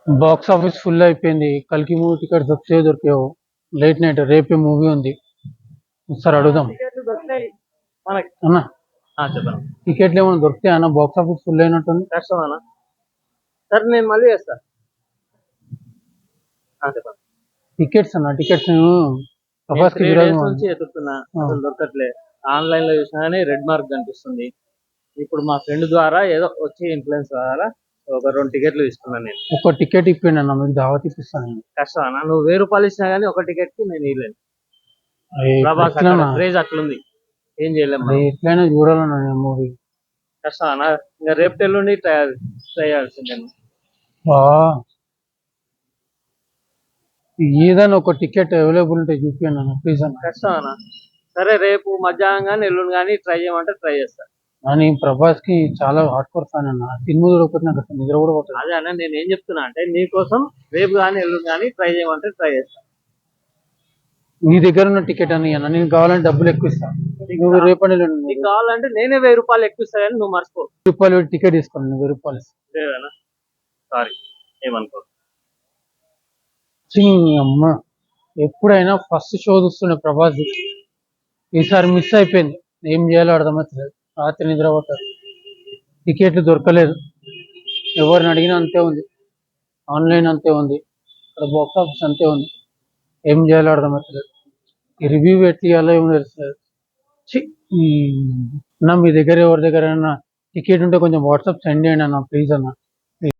Box office full అయిపోయింది. కల్కి movie tickets దొరికేవు. Late night రేపే మూవీ ఉంది. ఒకసారి అడుగుదాం అన్న. చెప్పండి. టికెట్లు ఏమైనా దొరుకుతాయి అన్న? బాక్స్ ఆఫీస్ ఫుల్ అయినట్టుంది. కష్టం అన్న. సరే నేను మళ్ళీ చేస్తా. చెప్పండి. టికెట్స్ అన్న, టికెట్స్ ప్రభాస్ కి నుంచి ఎదుగుతున్నా, అసలు దొరకట్లే. ఆన్లైన్ లో చూసినా కానీ రెడ్ మార్క్ కనిపిస్తుంది. ఇప్పుడు మా ఫ్రెండ్ ద్వారా ఏదో వచ్చి ఇన్ఫ్లుయెన్స్ ద్వారా ఒక 2 టికెట్లు తీసుకున్నాను నేను. ఒక టికెట్ ఇప్పిండి అన్న, మీకు దావత్ ఇప్పిస్తాను. కష్టం అన్న, నువ్వు 1000 రూపాయలు ఇచ్చినా కానీ ఒక టికెట్ కి నేను ఇవ్వలేను. ప్రభాస్ క్రేజ్ అట్లుంది, ఏం చేయలేము. ఎట్లయినా చూడాలన్నా నేను మూవీ. కష్టం అన్న, ఇంకా రేపు ఎల్లుండి ట్రై చేయాల్సిందే. ఏదైనా ఒక టికెట్ అవైలబుల్ ఉంటే చూపించండి అన్న ప్లీజ్ అన్న. కష్టం అన్న. సరే రేపు మధ్యాహ్నం కానీ ఎల్లుండి కానీ ట్రై చేయమంటే ట్రై చేస్తా. అని ప్రభాస్ కి చాలా హార్డ్ కోర్ ఫ్యాన్ అన్న. సినిమా చూడకపోతే నాకు అసలు నిద్ర కూడా పోతుంది. అదే అన్న, నేను ఏం చెప్తున్నా అంటే నీకోసం రేపు కానీ ఎల్లుండి కానీ ట్రై చేయమంటే ట్రై చేస్తా. నీ దగ్గర ఉన్న టికెట్ అని అన్న, నేను కావాలంటే డబ్బులు ఎక్కువ ఇస్తాను. నువ్వు రేపటి నీకు కావాలంటే నేనే 1000 రూపాయలు ఎక్కువ ఇస్తా కానీ నువ్వు మర్చిపో. 1000 రూపాయలు టికెట్ తీసుకోండి. 1000 రూపాయలు లేదన్నా, సారీ, ఏమనుకో. అమ్మ, ఎప్పుడైనా ఫస్ట్ షో చూస్తుండే ప్రభాస్, ఈసారి మిస్ అయిపోయింది. ఏం చేయాలో అర్థమవుతుంది. రాత్రి నిద్ర పోతారు. టికెట్లు దొరకలేదు. ఎవరిని అడిగినా అంతే ఉంది. ఆన్లైన్ అంతే ఉంది. ఇక్కడ బాక్స్ ఆఫీస్ అంతే ఉంది. ఏం చేయాలో అర్థమవుతుంది. ఈ రివ్యూ ఎట్లా ఇవ్వాలో ఏమో తెలుస్తుంది. అన్న, మీ దగ్గర ఎవరి దగ్గర టికెట్ ఉంటే కొంచెం వాట్సాప్ సెండ్ చేయండి అన్న ప్లీజ్ అన్న.